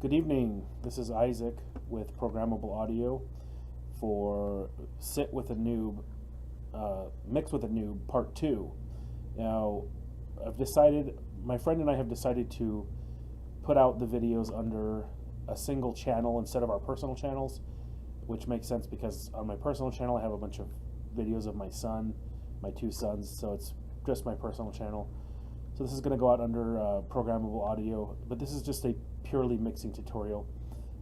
Good evening. This is Isaac with Programmable Audio for Sit with a Newb, Mix with a Newb Part 2. Now, my friend and I have decided to put out the videos under a single channel instead of our personal channels, which makes sense because on my personal channel I have a bunch of videos of my son, my two sons, so it's just my personal channel. So this is going to go out under Programmable Audio, but this is just a purely mixing tutorial.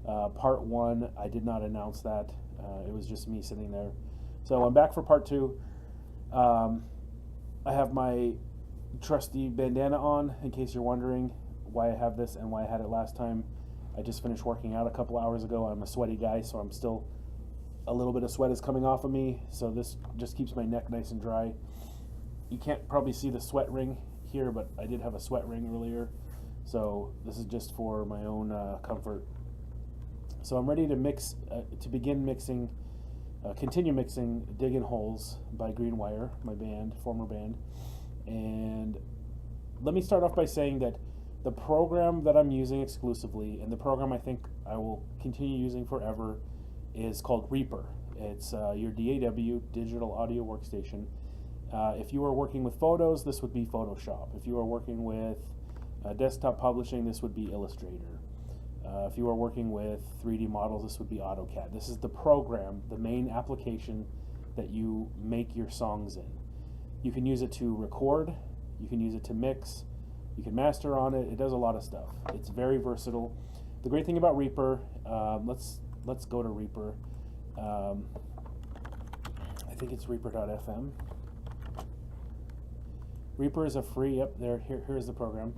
Part 1, I did not announce that. It was just me sitting there. So I'm back for Part 2. I have my trusty bandana on, in case you're wondering why I have this and why I had it last time. I just finished working out a couple hours ago. I'm a sweaty guy, so I'm still, a little bit of sweat is coming off of me, so this just keeps my neck nice and dry. You can't probably see the sweat ring here, but I did have a sweat ring earlier, so this is just for my own comfort. So I'm ready to mix, to begin mixing, continue mixing Diggin' Holes by Green Wire, my band, former band. And let me start off by saying that the program that I'm using exclusively, and the program I think I will continue using forever, is called Reaper. It's your DAW, Digital Audio Workstation. If you are working with photos, this would be Photoshop. If you are working with desktop publishing, this would be Illustrator. If you are working with 3D models, this would be AutoCAD. This is the program, the main application that you make your songs in. You can use it to record, you can use it to mix, you can master on it. It does a lot of stuff. It's very versatile. The great thing about Reaper, let's go to Reaper. I think it's Reaper.fm. Reaper is a free, here's the program.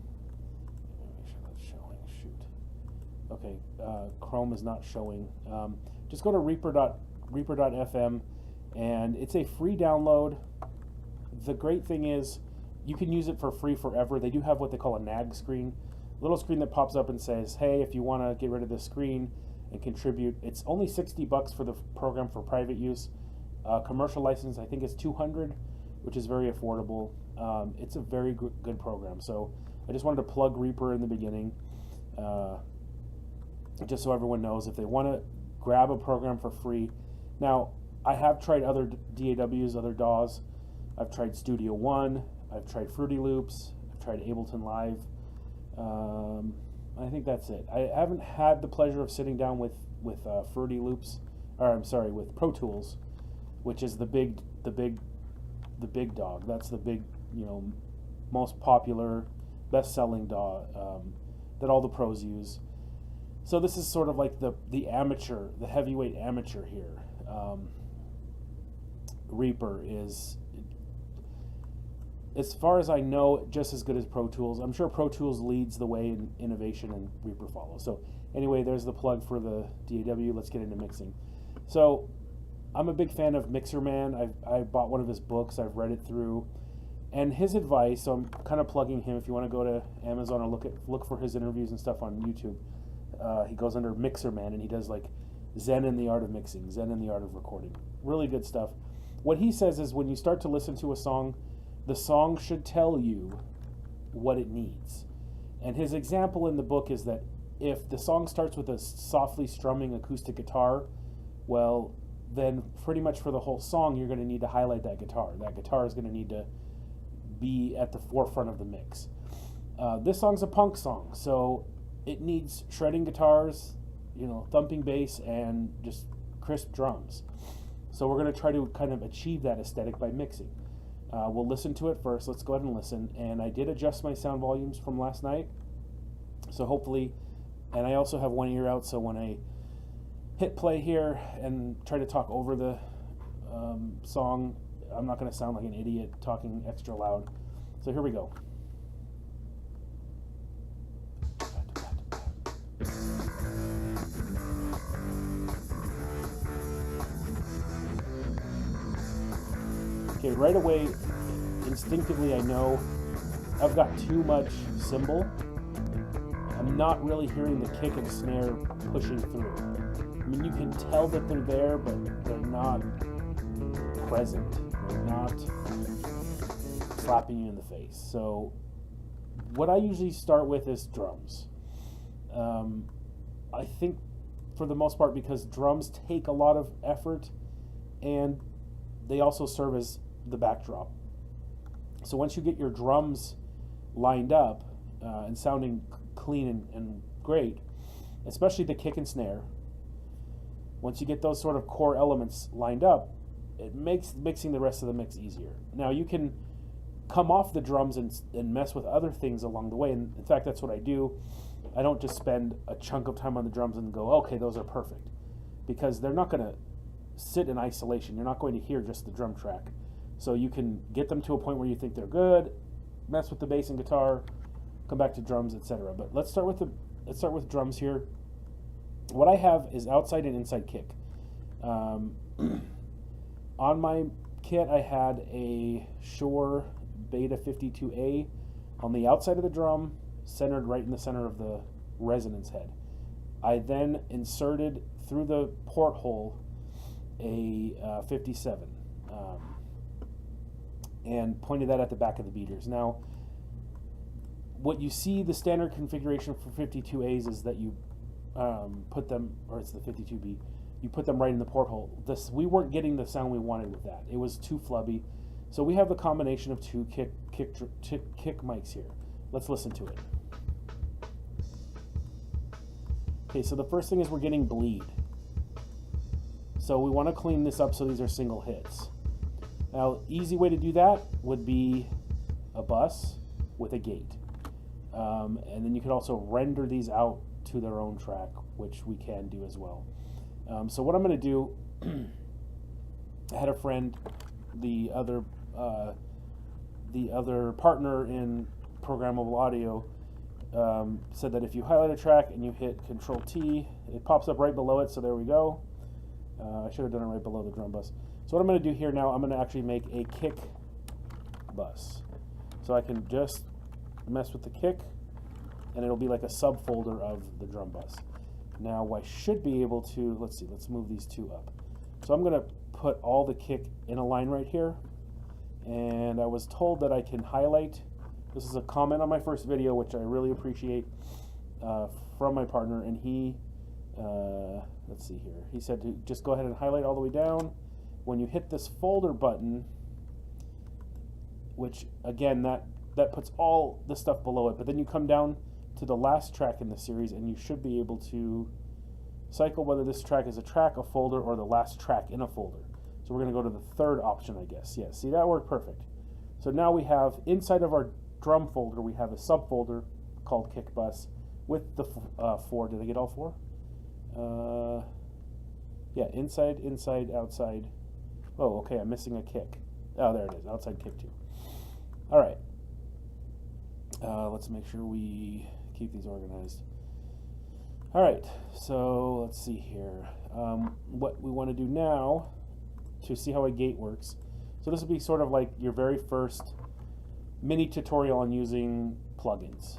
Make sure that's showing, shoot. Okay, Chrome is not showing. Just go to Reaper.fm, and it's a free download. The great thing is you can use it for free forever. They do have what they call a nag screen, a little screen that pops up and says, hey, if you want to get rid of this screen and contribute, it's only $60 for the program for private use. Commercial license, I think, is $200, which is very affordable. It's a very good program. So I just wanted to plug Reaper in the beginning, just so everyone knows if they want to grab a program for free. Now, I have tried other DAWs, other DAWs. I've tried Studio One, I've tried Fruity Loops, I've tried Ableton Live. I think that's it. I haven't had the pleasure of sitting down with Fruity Loops, or I'm sorry, with Pro Tools, which is the big dog. That's the big, most popular, best-selling DAW that all the pros use. So this is sort of like the amateur, the heavyweight amateur here. Reaper is, as far as I know, just as good as Pro Tools. I'm sure Pro Tools leads the way in innovation and Reaper follows. So anyway, there's the plug for the DAW. Let's get into mixing. So I'm a big fan of Mixer Man. I bought one of his books. I've read it through. And his advice, so I'm kind of plugging him. If you want to go to Amazon or look for his interviews and stuff on YouTube, he goes under Mixer Man, and he does like Zen in the Art of Mixing, Zen in the Art of Recording. Really good stuff. What he says is when you start to listen to a song, the song should tell you what it needs. And his example in the book is that if the song starts with a softly strumming acoustic guitar, well, then pretty much for the whole song, you're going to need to highlight that guitar. That guitar is going to need to be at the forefront of the mix. This song's a punk song, so it needs shredding guitars, thumping bass, and just crisp drums. So we're going to try to kind of achieve that aesthetic by mixing. We'll listen to it first. Let's go ahead and listen. And I did adjust my sound volumes from last night, so hopefully, and I also have one ear out, so when I hit play here and try to talk over the song, I'm not going to sound like an idiot talking extra loud. So here we go. Okay, right away, instinctively I know I've got too much cymbal. I'm not really hearing the kick and snare pushing through. I mean, you can tell that they're there, but they're not present. They're not slapping you in the face. So what I usually start with is drums. I think for the most part because drums take a lot of effort and they also serve as the backdrop. So once you get your drums lined up and sounding clean and great, especially the kick and snare, once you get those sort of core elements lined up, it makes mixing the rest of the mix easier. Now you can come off the drums and mess with other things along the way, and in fact that's what I do. I don't just spend a chunk of time on the drums and go, okay, those are perfect, because they're not going to sit in isolation. You're not going to hear just the drum track. So you can get them to a point where you think they're good, mess with the bass and guitar, come back to drums, etc. But let's start with drums here. What I have is outside and inside kick. On my kit, I had a Shure Beta 52A on the outside of the drum, centered right in the center of the resonance head. I then inserted through the porthole a 57 and pointed that at the back of the beaters. Now, what you see, the standard configuration for 52As is that you put them, or it's the 52B, you put them right in the porthole. We weren't getting the sound we wanted with that. It was too flubby. So we have a combination of two kick mics here. Let's listen to it. Okay, so the first thing is we're getting bleed. So we want to clean this up so these are single hits. Now, easy way to do that would be a bus with a gate. And then you could also render these out to their own track, which we can do as well. So what I'm going to do, I had a friend, the other partner in programmable audio, said that if you highlight a track and you hit Control T, it pops up right below it. So there we go. I should have done it right below the drum bus. So what I'm going to do here now, I'm going to actually make a kick bus. So I can just mess with the kick, and it'll be like a subfolder of the drum bus. Now I should be able to, let's see, let's move these two up. So I'm going to put all the kick in a line right here, and I was told that I can highlight. This is a comment on my first video, which I really appreciate, from my partner, and he, let's see here, he said to just go ahead and highlight all the way down. When you hit this folder button, which again, that puts all the stuff below it, but then you come down to the last track in the series and you should be able to cycle whether this track is a track, a folder, or the last track in a folder. So we're going to go to the third option, I guess. Yeah, see, that worked perfect. So now we have, inside of our drum folder, we have a subfolder called Kick Bus with the four. Did I get all four? Yeah, inside, outside. Oh, okay, I'm missing a kick. Oh, there it is, outside kick too. All right. Let's make sure we keep these organized. All right, so let's see here. What we want to do now to see how a gate works. So this will be sort of like your very first mini tutorial on using plugins.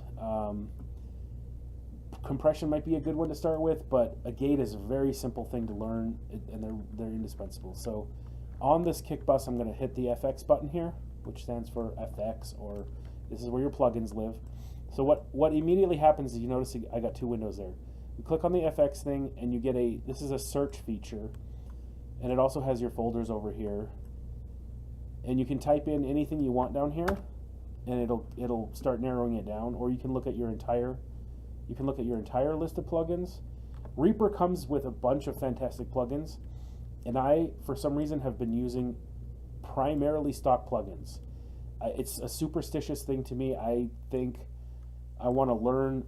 Compression might be a good one to start with, but a gate is a very simple thing to learn, and they're indispensable. So on this kick bus, I'm going to hit the FX button here, which stands for FX, or this is where your plugins live. So what immediately happens is you notice I got two windows there. You click on the FX thing and you get this is a search feature, and it also has your folders over here. And you can type in anything you want down here, and it'll start narrowing it down. Or you can look at your entire list of plugins. Reaper comes with a bunch of fantastic plugins, and I, for some reason, have been using primarily stock plugins. It's a superstitious thing to me. I think I want to learn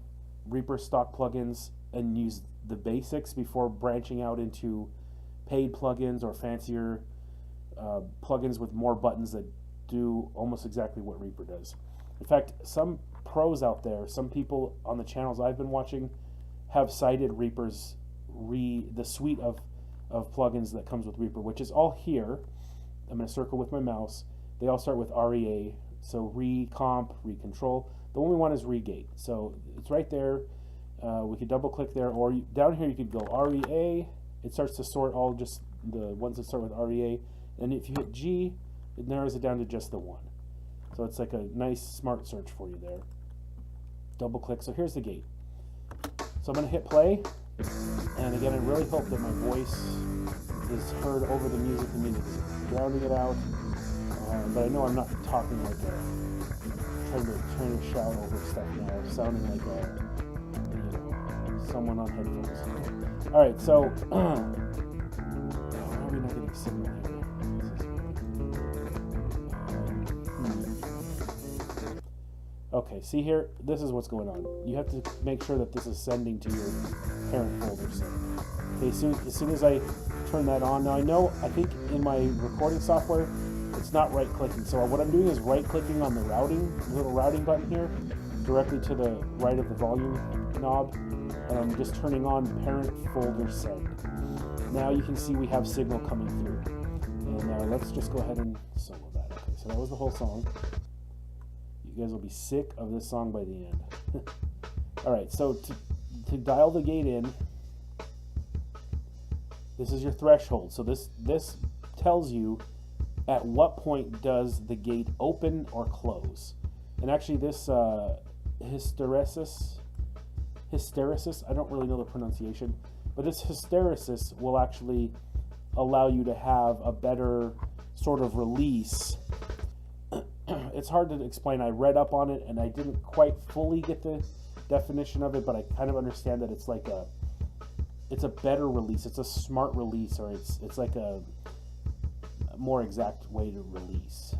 Reaper stock plugins and use the basics before branching out into paid plugins or fancier plugins with more buttons that do almost exactly what Reaper does. In fact, some pros out there, some people on the channels I've been watching, have cited Reaper's the suite of plugins that comes with Reaper, which is all here. I'm going to circle with my mouse. They all start with REA, so Recomp, Recontrol. The one we want is ReaGate, so it's right there. We could double click there, or down here you could go REA. It starts to sort all just the ones that start with REA, and if you hit G, it narrows it down to just the one. So it's like a nice smart search for you there. Double click, so here's the gate. So I'm going to hit play, And again, I really hope that my voice is heard over the music is drowning it out. But I know I'm not talking like trying to shout over stuff now, sounding like someone on headphones. All right, so why are we not getting signal here? Okay, see here, this is what's going on. You have to make sure that this is sending to your parent folder. Okay, as soon as I turn that on, now I think in my recording software, it's not right-clicking. So what I'm doing is right-clicking on the little routing button here, directly to the right of the volume knob, and I'm just turning on parent folder send. Now you can see we have signal coming through. And let's just go ahead and solo that. Okay, so that was the whole song. You guys will be sick of this song by the end. All right, so to dial the gate in, this is your threshold. So this tells you at what point does the gate open or close. And actually this hysteresis, I don't really know the pronunciation, but this hysteresis will actually allow you to have a better sort of release. It's hard to explain. I read up on it and I didn't quite fully get the definition of it, but I kind of understand that it's a better release. It's a smart release, or it's like a more exact way to release.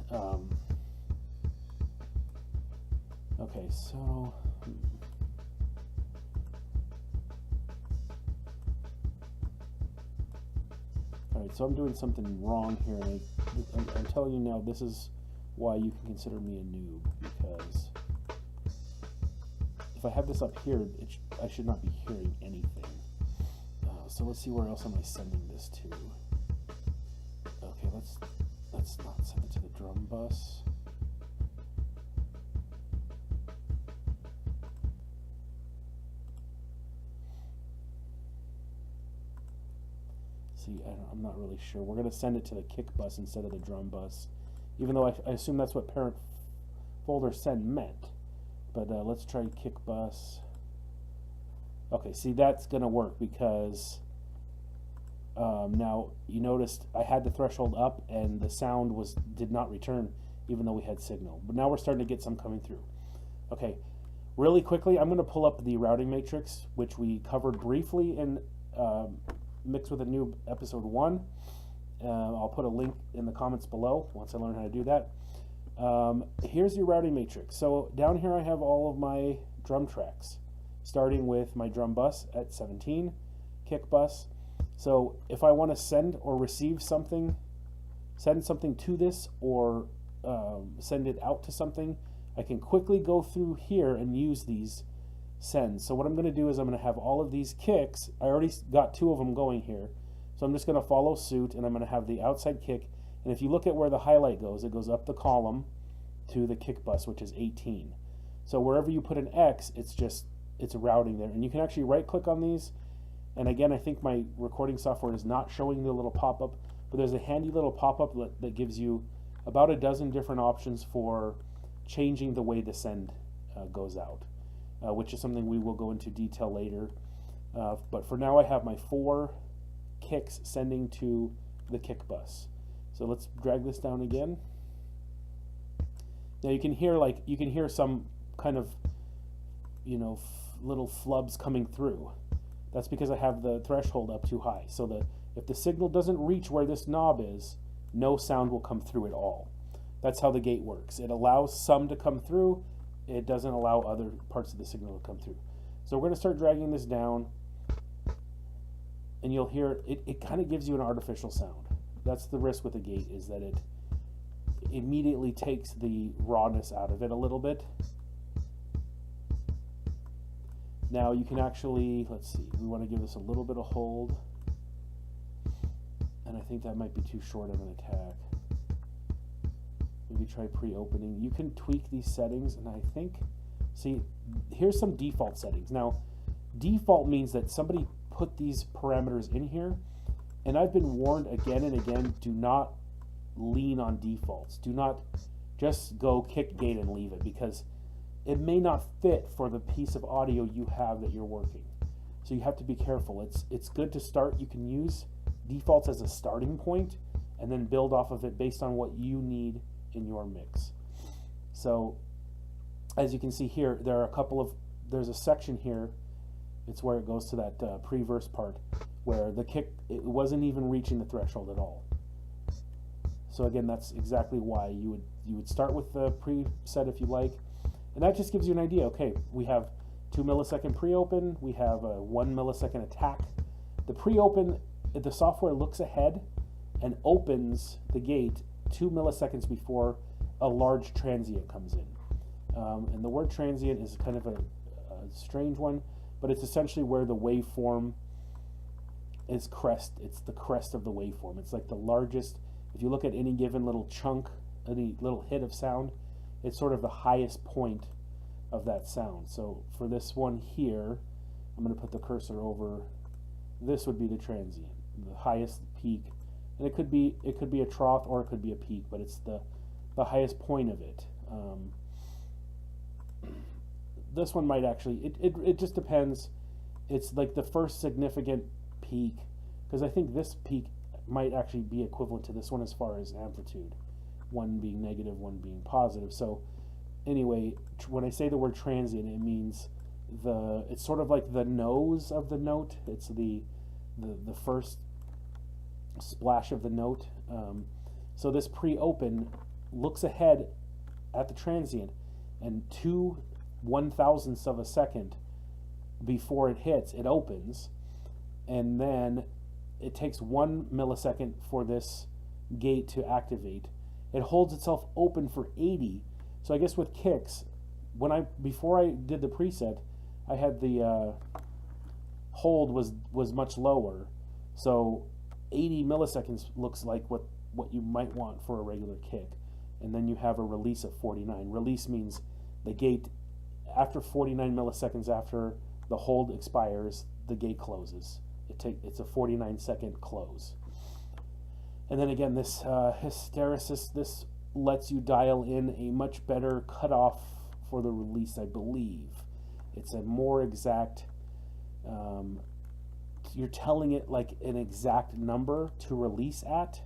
Okay, so all right, so I'm doing something wrong here, and I'm telling you now, this is why you can consider me a noob, because if I have this up here, I should not be hearing anything. So let's see, where else am I sending this to? Okay, let's not send it to the drum bus. See, I'm not really sure. We're going to send it to the kick bus instead of the drum bus, even though I assume that's what parent folder send meant. But let's try kick bus. Okay, see, that's going to work because now you noticed I had the threshold up and the sound did not return even though we had signal. But now we're starting to get some coming through. Okay, really quickly, I'm going to pull up the routing matrix, which we covered briefly in Mix with a Newb episode 1. I'll put a link in the comments below once I learn how to do that. Here's your routing matrix. So down here I have all of my drum tracks, starting with my drum bus at 17, kick bus. So if I want to send or receive something, send something to this, or send it out to something, I can quickly go through here and use these sends. So what I'm going to do is I'm going to have all of these kicks. I already got 2 of them going here. So I'm just going to follow suit, and I'm going to have the outside kick. And if you look at where the highlight goes, it goes up the column to the kick bus, which is 18. So wherever you put an X, it's routing there. And you can actually right click on these. And again, I think my recording software is not showing the little pop-up, but there's a handy little pop-up that gives you about a dozen different options for changing the way the send goes out, which is something we will go into detail later. But for now, I have my 4 kicks sending to the kick bus. So let's drag this down again. Now you can hear some kind of little flubs coming through. That's because I have the threshold up too high, so that if the signal doesn't reach where this knob is, no sound will come through at all. That's how the gate works. It allows some to come through. It doesn't allow other parts of the signal to come through. So we're going to start dragging this down, and you'll hear it kind of gives you an artificial sound. That's the risk with the gate, is that it immediately takes the rawness out of it a little bit. Now you can actually, let's see, we want to give this a little bit of hold, and I think that might be too short of an attack. Maybe try pre-opening. You can tweak these settings, and I think, see, here's some default settings. Now, default means that somebody put these parameters in here, and I've been warned again and again, do not lean on defaults. Do not just go kick gate and leave it, because it may not fit for the piece of audio you have that you're working. So you have to be careful. It's good to start. You can use defaults as a starting point and then build off of it based on what you need in your mix. So as you can see here, there's a section here. It's where it goes to that pre-verse part where the kick, it wasn't even reaching the threshold at all. So again, that's exactly why you would start with the preset if you like, and that just gives you an idea. Okay, we have 2 millisecond pre-open, we have a 1 millisecond attack. The pre-open, the software looks ahead and opens the gate 2 milliseconds before a large transient comes in. And the word transient is kind of a strange one, but it's essentially where the waveform is crest. It's the crest of the waveform. It's like the largest. If you look at any given little chunk, any little hit of sound, it's sort of the highest point of that sound. So for this one here, I'm going to put the cursor over. This would be the transient, the highest peak, and it could be a trough or it could be a peak, but it's the highest point of it. This one might actually, it just depends. It's like the first significant peak, because I think this peak might actually be equivalent to this one as far as amplitude, one being negative, one being positive. So anyway, when I say the word transient, it means it's sort of like the nose of the note. It's the first splash of the note. So this pre-open looks ahead at the transient, and 2 1,000ths of a second before it hits, it opens, and then it takes 1 millisecond for this gate to activate. It holds itself open for 80. So I guess with kicks, before I did the preset, I had the hold was much lower. So 80 milliseconds looks like what you might want for a regular kick. And then you have a release of 49. Release means the gate, after 49 milliseconds after the hold expires, the gate closes. It's a 49-second close. And then again, this hysteresis, this lets you dial in a much better cutoff for the release, I believe. It's a more exact, you're telling it like an exact number to release at,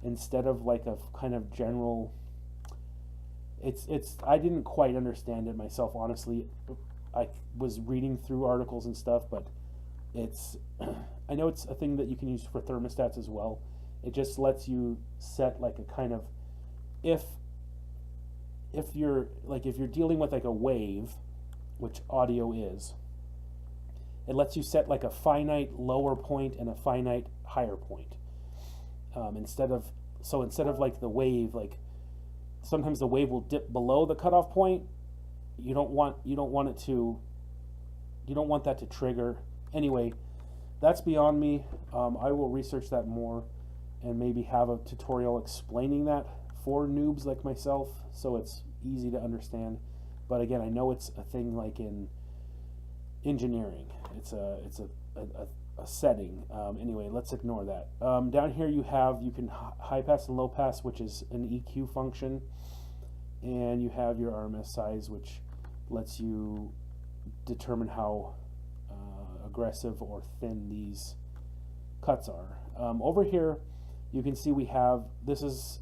instead of like a kind of general. I didn't quite understand it myself, honestly. I was reading through articles and stuff, but I know it's a thing that you can use for thermostats as well. It just lets you set like a kind of, if you're dealing with like a wave, which audio is, it lets you set like a finite lower point and a finite higher point. Instead of like the wave, like sometimes the wave will dip below the cutoff point. You don't want that to trigger. Anyway, that's beyond me. I will research that more and maybe have a tutorial explaining that for noobs like myself, so it's easy to understand. But again, I know it's a thing like in engineering. It's a setting. Anyway, let's ignore that. Down here you can high pass and low pass, which is an EQ function, and you have your RMS size, which lets you determine how aggressive or thin these cuts are. Over here you can see we have, this is,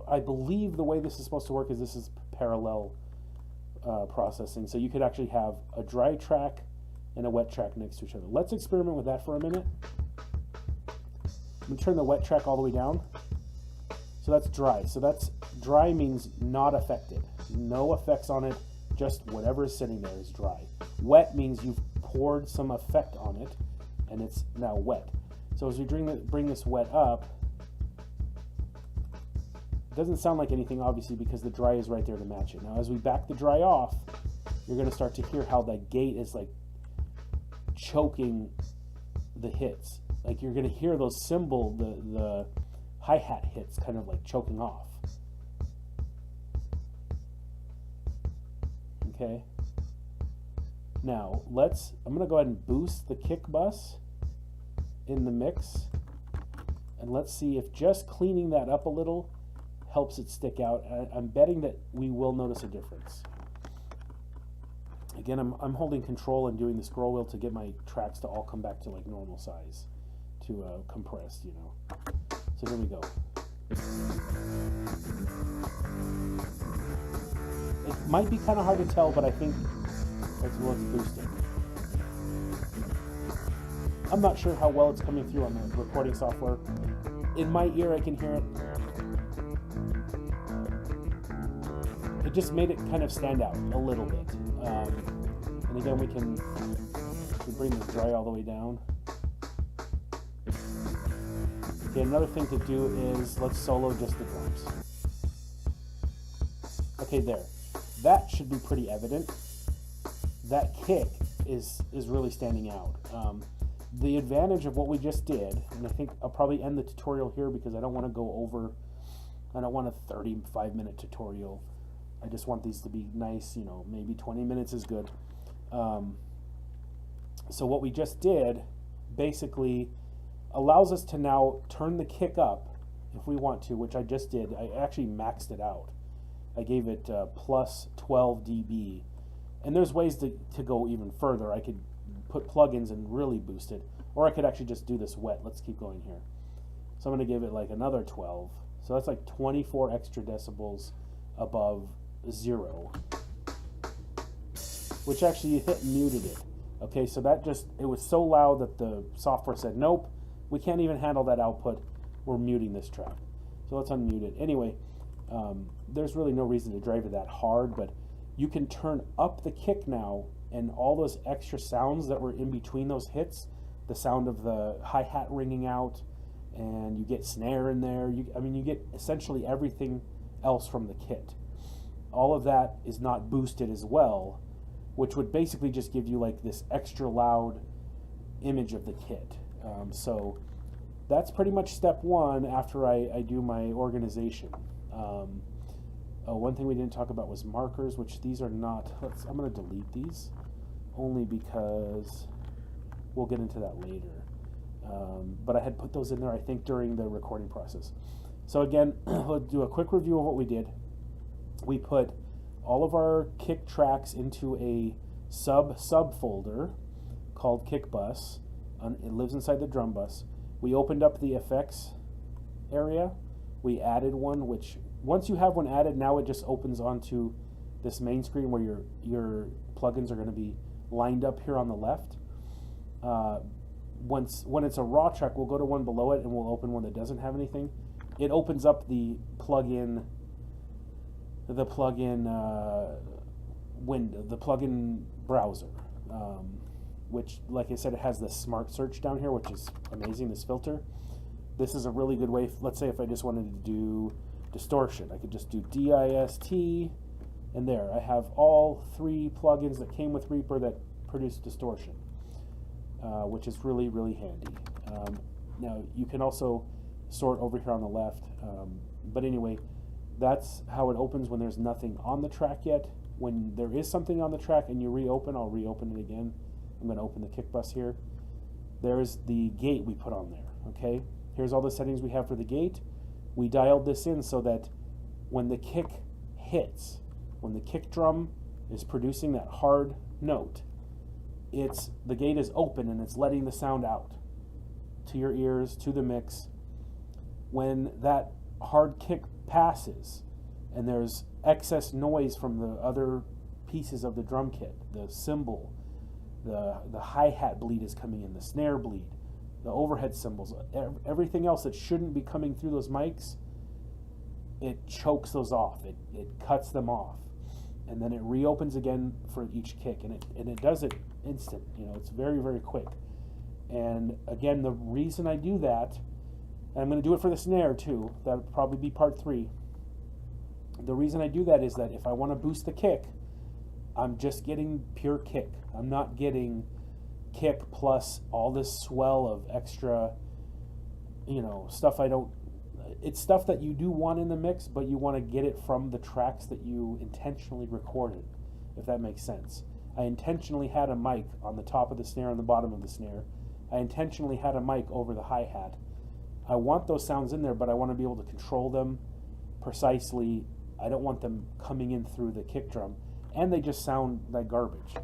I believe the way this is supposed to work is this is parallel processing, so you could actually have a dry track and a wet track next to each other. Let's experiment with that for a minute. I'm going to turn the wet track all the way down. So that's dry. So that's dry means not affected. No effects on it, just whatever is sitting there is dry. Wet means you've poured some effect on it and it's now wet. So as we bring this wet up, it doesn't sound like anything obviously because the dry is right there to match it. Now as we back the dry off, you're going to start to hear how the gate is like choking the hits. Like you're going to hear those cymbal, the hi-hat hits kind of like choking off. Okay. Now I'm going to go ahead and boost the kick bus in the mix, and let's see if just cleaning that up a little helps it stick out. I'm betting that we will notice a difference. Again, I'm holding control and doing the scroll wheel to get my tracks to all come back to like normal size, to compressed, you know. So here we go. It might be kind of hard to tell, but I think let's boost it. I'm not sure how well it's coming through on the recording software. In my ear, I can hear it. It just made it kind of stand out a little bit. And again, we bring the dry all the way down. Okay, another thing to do is let's solo just the drums. Okay, there. That should be pretty evident. That kick is really standing out. The advantage of what we just did, and I think I'll probably end the tutorial here because I don't want to go over, I don't want a 35-minute tutorial. I just want these to be nice, you know, maybe 20 minutes is good. So what we just did basically allows us to now turn the kick up if we want to, which I just did. I actually maxed it out. I gave it plus 12 dB. And there's ways to go even further. I could put plugins and really boost it, or I could actually just do this wet. Let's keep going here. So I'm going to give it like another 12. So that's like 24 extra decibels above 0, which actually hit muted it. Okay, so that just, it was so loud that the software said, nope, we can't even handle that output. We're muting this track. So let's unmute it. Anyway, there's really no reason to drive it that hard, but you can turn up the kick now, and all those extra sounds that were in between those hits, the sound of the hi-hat ringing out, and you get snare in there. You get essentially everything else from the kit. All of that is not boosted as well, which would basically just give you like this extra loud image of the kit. So that's pretty much step one after I do my organization. One thing we didn't talk about was markers, which these are not. I'm going to delete these only because we'll get into that later. But I had put those in there, I think, during the recording process. So again, let's do a quick review of what we did. We put all of our kick tracks into a subfolder called Kick Bus. It lives inside the drum bus. We opened up the effects area. We added one, which once you have one added, now it just opens onto this main screen where your plugins are going to be lined up here on the left. When it's a raw track, we'll go to one below it and we'll open one that doesn't have anything. It opens up the plugin window, the plugin browser, which, like I said, it has this smart search down here, which is amazing, this filter. This is a really good way. Let's say if I just wanted to do distortion, I could just do DIST, and there I have all 3 plugins that came with Reaper that produce distortion, which is really, really handy. Now you can also sort over here on the left, but anyway, that's how it opens when there's nothing on the track yet. When there is something on the track and you reopen, I'll reopen it again. I'm going to open the kick bus here. There's the gate we put on there. Okay, here's all the settings we have for the gate. We dialed this in so that when the kick hits, when the kick drum is producing that hard note, the gate is open and it's letting the sound out to your ears, to the mix. When that hard kick passes and there's excess noise from the other pieces of the drum kit, the cymbal, the hi-hat bleed is coming in, the snare bleed, the overhead cymbals, everything else that shouldn't be coming through those mics, it chokes those off, it cuts them off, and then it reopens again for each kick, and it does it instant. It's very, very quick. And again, the reason I do that, and I'm going to do it for the snare too, that would probably be part 3. The reason I do that is that if I want to boost the kick, I'm just getting pure kick. I'm not getting kick plus all this swell of extra, stuff it's stuff that you do want in the mix, but you want to get it from the tracks that you intentionally recorded, if that makes sense. I intentionally had a mic on the top of the snare and the bottom of the snare. I intentionally had a mic over the hi-hat. I want those sounds in there, but I want to be able to control them precisely. I don't want them coming in through the kick drum. and they just sound like garbage.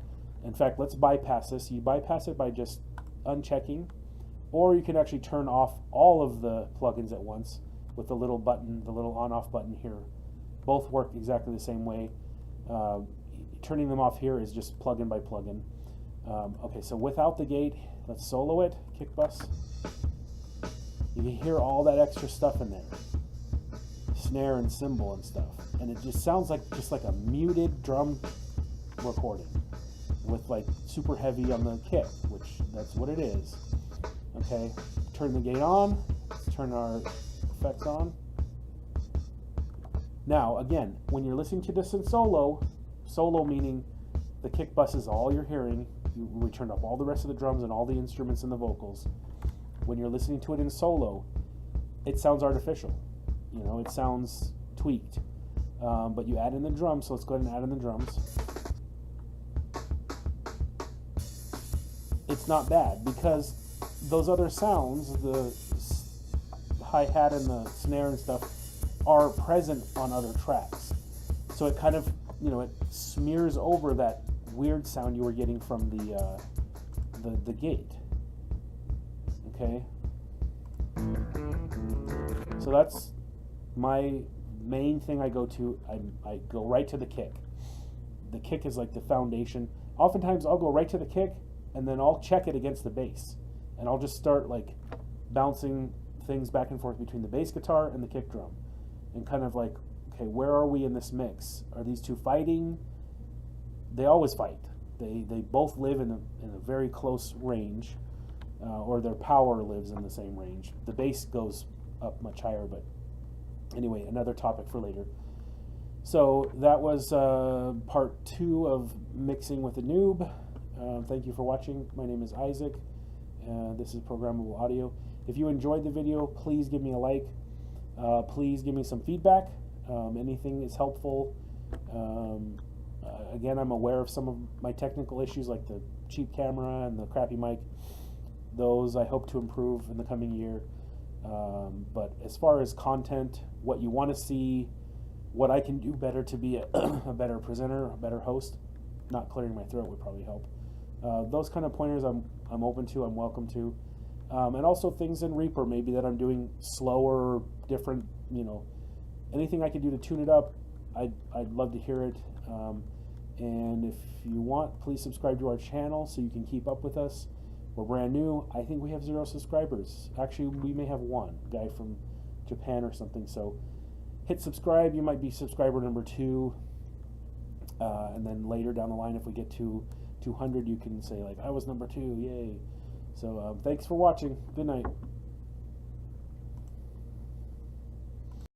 In fact, let's bypass this. You bypass it by just unchecking, or you can actually turn off all of the plugins at once with the little button, the little on-off button here. Both work exactly the same way. Turning them off here is just plugin by plugin. Okay, so without the gate, let's solo it, kick bus. You can hear all that extra stuff in there. Snare and cymbal and stuff. And it just sounds like a muted drum recording with like super heavy on the kick, which that's what it is. Okay, turn the gate on, let's turn our effects on. Now, again, when you're listening to this in solo meaning the kick bus is all you're hearing, we turned up all the rest of the drums and all the instruments and the vocals. When you're listening to it in solo, it sounds artificial. You know, it sounds tweaked. But you add in the drums, so let's go ahead and add in the drums. It's not bad because those other sounds, the hi-hat and the snare and stuff, are present on other tracks. So it kind of, you know, it smears over that weird sound you were getting from the gate. Okay? So that's my main thing I go to. I go right to the kick. The kick is like the foundation. Oftentimes I'll go right to the kick and then I'll check it against the bass. And I'll just start like bouncing things back and forth between the bass guitar and the kick drum. And kind of like, okay, where are we in this mix? Are these two fighting? They always fight. They both live in a very close range, or their power lives in the same range. The bass goes up much higher, but anyway, another topic for later. So that was part 2 of mixing with the Newb. Thank you for watching. My name is Isaac. This is Programmable Audio. If you enjoyed the video, please give me a like. Please give me some feedback. Anything is helpful. Again, I'm aware of some of my technical issues, like the cheap camera and the crappy mic. Those I hope to improve in the coming year. But as far as content, what you want to see, what I can do better to be a better presenter, a better host, not clearing my throat would probably help. Those kind of pointers I'm open to, I'm welcome to. And also things in Reaper maybe that I'm doing slower, different, you know, anything I can do to tune it up, I'd love to hear it. And if you want, please subscribe to our channel so you can keep up with us. We're brand new. I think we have 0 subscribers. Actually, we may have 1, a guy from Japan or something. So hit subscribe. You might be subscriber number 2. And then later down the line, if we get to 200, you can say like, I was number 2, yay. So thanks for watching. Good night.